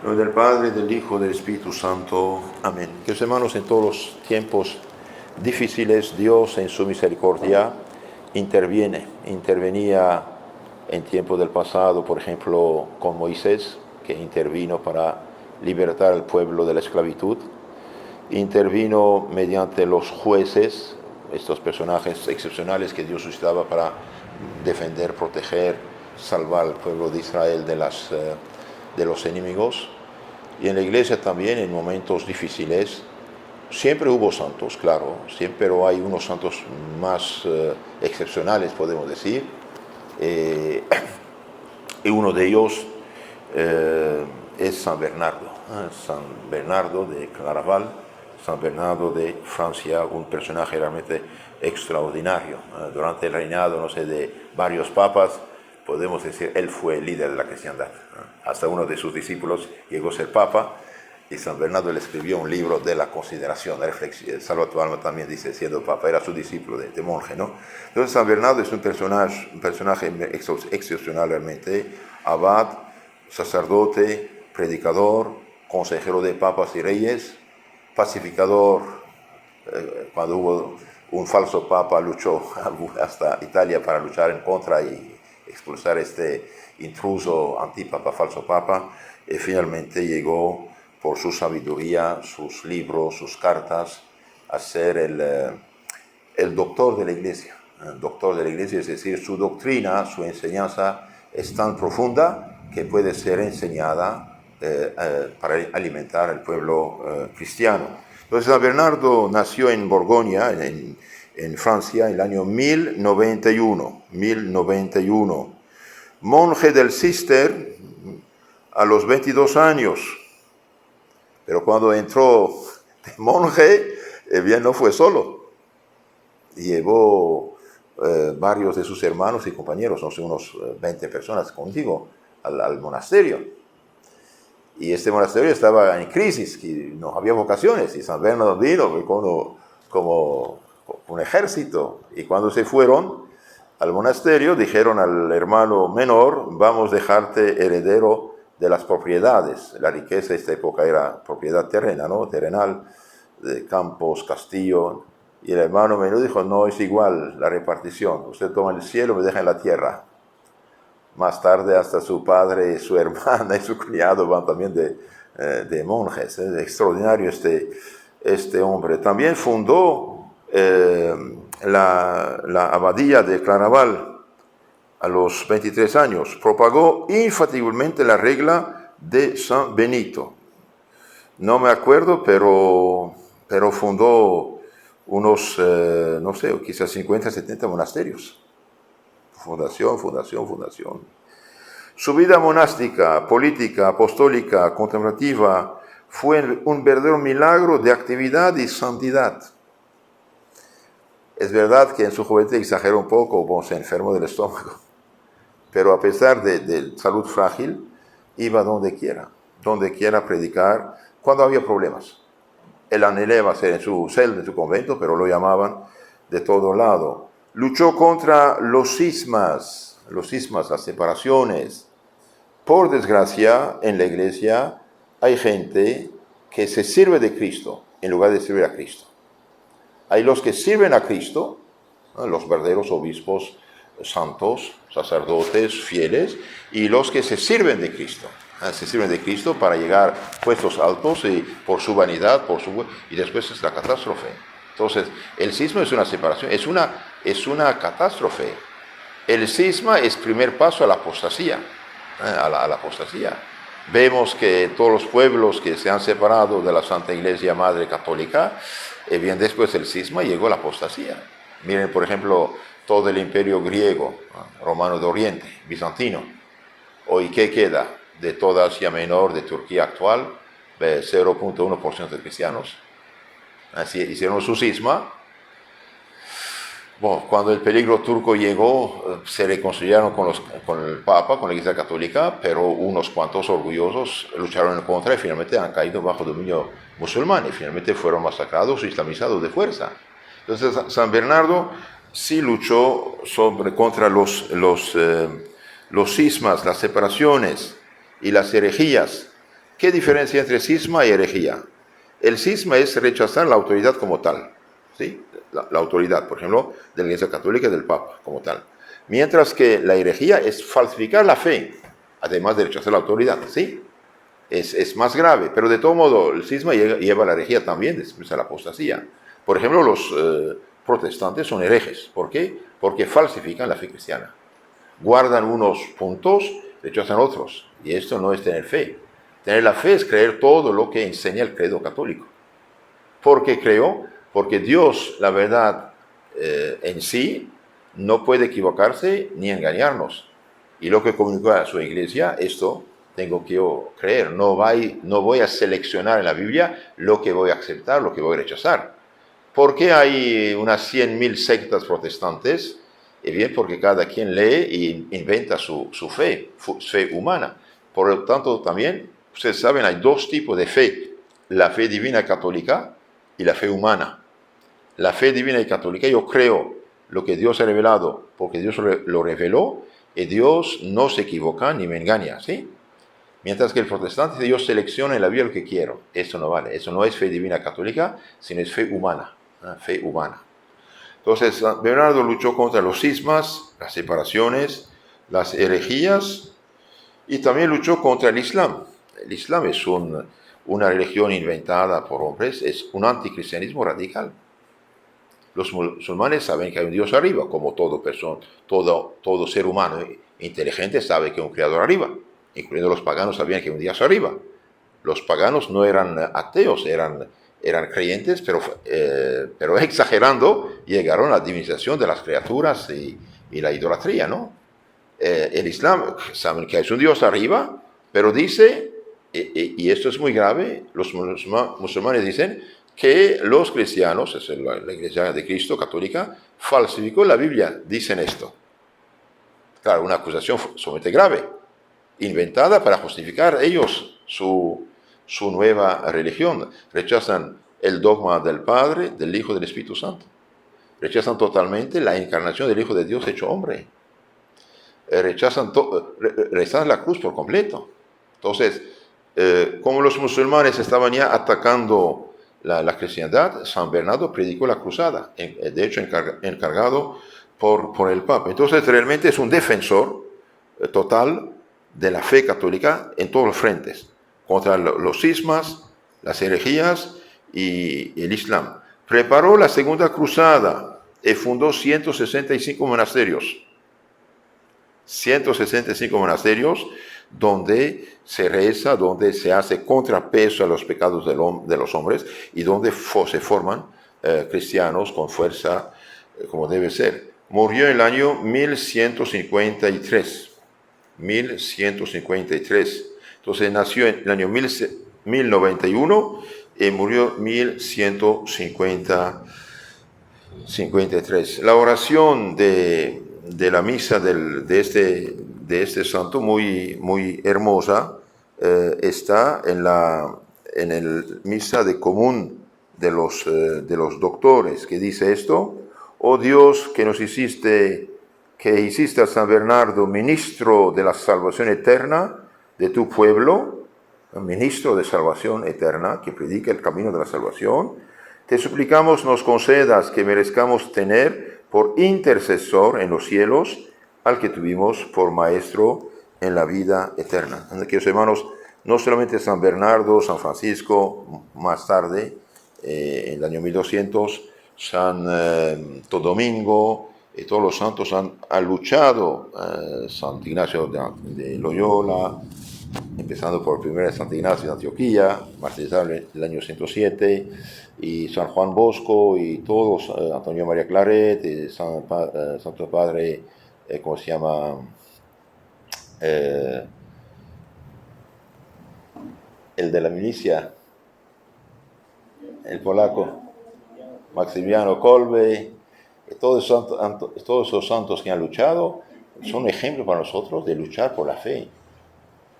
nombre del Padre, del Hijo, del Espíritu Santo. Amén. Queridos hermanos, en todos los tiempos difíciles, Dios en su misericordia intervenía en tiempos del pasado, por ejemplo, con Moisés, que intervino para libertar al pueblo de la esclavitud. Intervino mediante los jueces, estos personajes excepcionales que Dios suscitaba para defender, proteger, salvar al pueblo de Israel de los enemigos. Y en la iglesia también, en momentos difíciles, siempre hubo santos, claro, pero hay unos santos más excepcionales, podemos decir. Y uno de ellos es San Bernardo de Claraval, San Bernardo de Francia, un personaje realmente extraordinario. Durante el reinado, de varios papas, podemos decir, él fue el líder de la cristiandad. Hasta uno de sus discípulos llegó a ser papa, y San Bernardo le escribió un libro de la consideración, de reflexión. Salva tu alma también dice, siendo papa, era su discípulo de monje, ¿no? Entonces San Bernardo es un personaje excepcional realmente, abad, sacerdote, predicador, consejero de papas y reyes, pacificador. Cuando hubo un falso papa, luchó hasta Italia para luchar en contra y expulsar este intruso antipapa, falso papa, y finalmente llegó por su sabiduría, sus libros, sus cartas, a ser el doctor de la iglesia. El doctor de la iglesia, es decir, su doctrina, su enseñanza es tan profunda que puede ser enseñada para alimentar al pueblo cristiano. Entonces, San Bernardo nació en Borgoña, en Francia, en el año 1091, monje del Cister a los 22 años. Pero cuando entró de monje, bien no fue solo. Llevó varios de sus hermanos y compañeros, unos 20 personas contigo, al monasterio. Y este monasterio estaba en crisis, que no había vocaciones, y San Bernardo vino como un ejército. Y cuando se fueron al monasterio, dijeron al hermano menor, vamos a dejarte heredero de las propiedades. La riqueza de esta época era propiedad terrenal, de campos, castillo. Y el hermano menor dijo, no es igual la repartición, usted toma el cielo, me deja en la tierra. Más tarde hasta su padre, su hermana y su cuñado van también de monjes. Es extraordinario este hombre. También fundó la abadía de Claraval a los 23 años. Propagó infatigablemente la regla de San Benito. No me acuerdo, pero fundó unos, quizás 50, 70 monasterios. Fundación. Su vida monástica, política, apostólica, contemplativa, fue un verdadero milagro de actividad y santidad. Es verdad que en su juventud exageró un poco, se enfermó del estómago, pero a pesar de salud frágil, iba donde quiera predicar, cuando había problemas. Él anhelaba ser en su celda, en su convento, pero lo llamaban de todo lado. Luchó contra los cismas, las separaciones. Por desgracia, en la iglesia hay gente que se sirve de Cristo en lugar de servir a Cristo. Hay los que sirven a Cristo, los verdaderos obispos santos, sacerdotes, fieles, y los que se sirven de Cristo. Se sirven de Cristo para llegar a puestos altos y por su vanidad, y después es la catástrofe. Entonces, el cisma es una separación, es una catástrofe. El cisma es primer paso a la apostasía. A la apostasía. Vemos que todos los pueblos que se han separado de la Santa Iglesia Madre Católica, bien después del cisma llegó la apostasía. Miren, por ejemplo, todo el imperio griego, romano de Oriente, bizantino. Hoy, ¿qué queda de toda Asia Menor, de Turquía actual? 0.1% de cristianos. Así hicieron su cisma. Bueno, cuando el peligro turco llegó, se reconciliaron con el Papa, con la Iglesia Católica, pero unos cuantos orgullosos lucharon en contra y finalmente han caído bajo dominio musulmán y finalmente fueron masacrados o islamizados de fuerza. Entonces, San Bernardo sí luchó contra los cismas, las separaciones y las herejías. ¿Qué diferencia entre cisma y herejía? El cisma es rechazar la autoridad como tal, ¿sí? La autoridad, por ejemplo, de la Iglesia Católica y del Papa como tal. Mientras que la herejía es falsificar la fe, además de rechazar la autoridad, ¿sí? Es más grave, pero de todo modo el cisma lleva a la herejía también, después a la apostasía. Por ejemplo, los protestantes son herejes. ¿Por qué? Porque falsifican la fe cristiana. Guardan unos puntos, rechazan otros. Y esto no es tener fe. Tener la fe es creer todo lo que enseña el credo católico. ¿Por qué creo? Porque Dios, la verdad en sí, no puede equivocarse ni engañarnos. Y lo que comunicó a su iglesia, esto tengo que yo creer. No voy a seleccionar en la Biblia lo que voy a aceptar, lo que voy a rechazar. ¿Por qué hay unas 100.000 sectas protestantes? Y bien, porque cada quien lee e inventa su fe humana. Por lo tanto, también, ustedes saben, hay dos tipos de fe. La fe divina católica y la fe humana. La fe divina y católica, yo creo lo que Dios ha revelado, porque Dios lo reveló, y Dios no se equivoca ni me engaña, ¿sí? Mientras que el protestante dice, yo selecciono en la Biblia lo que quiero. Eso no vale, eso no es fe divina católica, sino es fe humana, fe humana. Entonces, Bernardo luchó contra los cismas, las separaciones, las herejías, y también luchó contra el Islam. El Islam es una religión inventada por hombres, es un anticristianismo radical. Los musulmanes saben que hay un Dios arriba, como todo ser humano inteligente sabe que hay un creador arriba, incluyendo los paganos sabían que hay un Dios arriba. Los paganos no eran ateos, eran creyentes, pero exagerando, llegaron a la divinización de las criaturas y la idolatría, ¿no? El Islam saben que hay un Dios arriba, pero dice, y esto es muy grave, los musulmanes dicen que los cristianos, es la Iglesia de Cristo católica, falsificó la Biblia, dicen esto. Claro, una acusación sumamente grave, inventada para justificar ellos su nueva religión. Rechazan el dogma del Padre, del Hijo y del Espíritu Santo. Rechazan totalmente la encarnación del Hijo de Dios hecho hombre. Rechazan la cruz por completo. Entonces, como los musulmanes estaban ya atacando la cristiandad, San Bernardo predicó la cruzada, de hecho encargado por el Papa. Entonces realmente es un defensor total de la fe católica en todos los frentes, contra los cismas, las herejías y el Islam. Preparó la segunda cruzada y fundó 165 monasterios. 165 monasterios donde se reza, donde se hace contrapeso a los pecados de los hombres y donde se forman cristianos con fuerza como debe ser. Murió en el año 1153. 1153. Entonces nació en el año 1091 y murió 1153. La oración de la misa de este santo, muy hermosa, está en el misa de común de los doctores, que dice esto: oh Dios, que hiciste a San Bernardo ministro de la salvación eterna de tu pueblo, ministro de salvación eterna, que predica el camino de la salvación, te suplicamos nos concedas que merezcamos tener por intercesor en los cielos al que tuvimos por maestro en la vida eterna. Queridos hermanos, no solamente San Bernardo, San Francisco, más tarde, en el año 1200, San Domingo, y todos los santos han luchado, San Ignacio de Loyola, empezando por el primer San Ignacio de Antioquía, martirizado en el año 107, y San Juan Bosco, y todos, Antonio María Claret, y Santo Padre, ¿cómo se llama? El de la milicia, el polaco, Maximiliano Kolbe, todos esos santos que han luchado son un ejemplo para nosotros de luchar por la fe.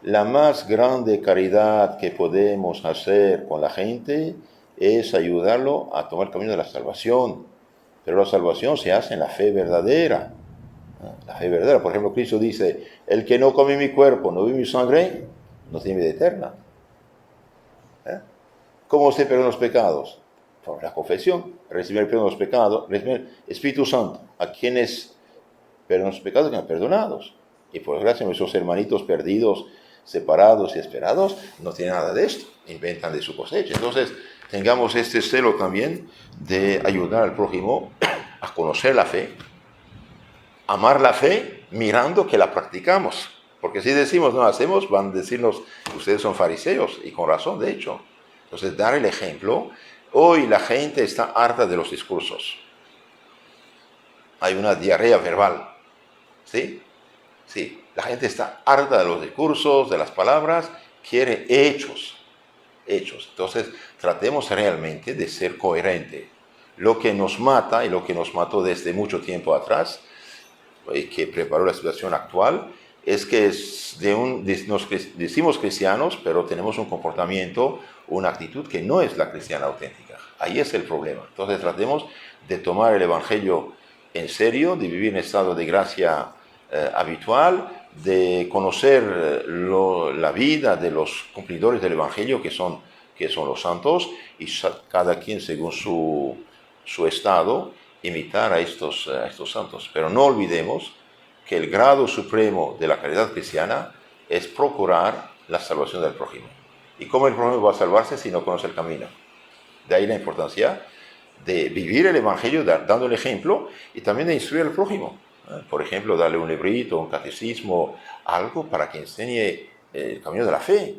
La más grande caridad que podemos hacer con la gente es ayudarlo a tomar el camino de la salvación. Pero la salvación se hace en la fe verdadera. La fe verdadera. Por ejemplo, Cristo dice: el que no come mi cuerpo, no vive mi sangre, no tiene vida eterna. ¿Eh? ¿Cómo se perdonan los pecados? Por la confesión, recibir el perdón de los pecados, recibir el Espíritu Santo, a quienes perdonan los pecados que han perdonados. Y por desgracia nuestros hermanitos perdidos, separados y esperados, no tienen nada de esto, inventan de su cosecha. Entonces, tengamos este celo también de ayudar al prójimo a conocer la fe, amar la fe, mirando que la practicamos. Porque si decimos no hacemos, van a decirnos, ustedes son fariseos, y con razón, de hecho. Entonces, dar el ejemplo. Hoy la gente está harta de los discursos. Hay una diarrea verbal, ¿sí? Sí, la gente está harta de los discursos, de las palabras, quiere hechos. Hechos. Entonces, tratemos realmente de ser coherentes. Lo que nos mata, y lo que nos mató desde mucho tiempo atrás, y que preparó la situación actual, es que nos decimos cristianos, pero tenemos un comportamiento, una actitud que no es la cristiana auténtica. Ahí es el problema. Entonces tratemos de tomar el Evangelio en serio, de vivir en estado de gracia habitual, de conocer la vida de los cumplidores del Evangelio, que son los santos, y cada quien según su estado, imitar a estos santos. Pero no olvidemos que el grado supremo de la caridad cristiana es procurar la salvación del prójimo. ¿Y cómo el prójimo va a salvarse si no conoce el camino? De ahí la importancia de vivir el Evangelio dando el ejemplo y también de instruir al prójimo. Por ejemplo, darle un librito, un catecismo, algo para que enseñe el camino de la fe.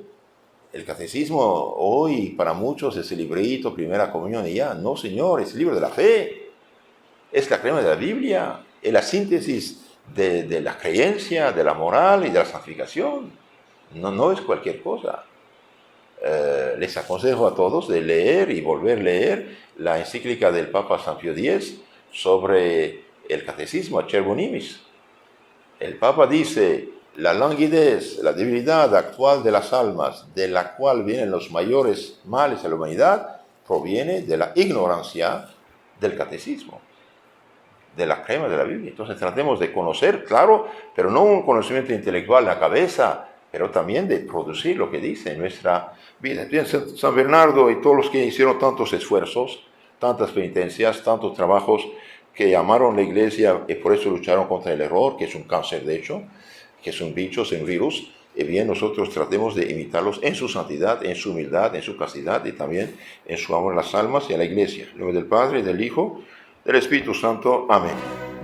El catecismo hoy para muchos es el librito, primera comunión y ya. No, señor, es el libro de la fe. Es la crema de la Biblia, es la síntesis de la creencia, de la moral y de la santificación. No es cualquier cosa. Les aconsejo a todos de leer y volver a leer la encíclica del Papa San Pío X sobre el catecismo, Acervo Nimis. El Papa dice, la languidez, la debilidad actual de las almas, de la cual vienen los mayores males a la humanidad, proviene de la ignorancia del catecismo, de la crema de la Biblia. Entonces tratemos de conocer, claro, pero no un conocimiento intelectual en la cabeza, pero también de producir lo que dice en nuestra vida. San Bernardo y todos los que hicieron tantos esfuerzos, tantas penitencias, tantos trabajos, que amaron la iglesia y por eso lucharon contra el error, que es un cáncer de hecho, que son bichos, un virus, y bien nosotros tratemos de imitarlos en su santidad, en su humildad, en su castidad y también en su amor a las almas y a la iglesia. En nombre del Padre, del Hijo, del Espíritu Santo. Amén.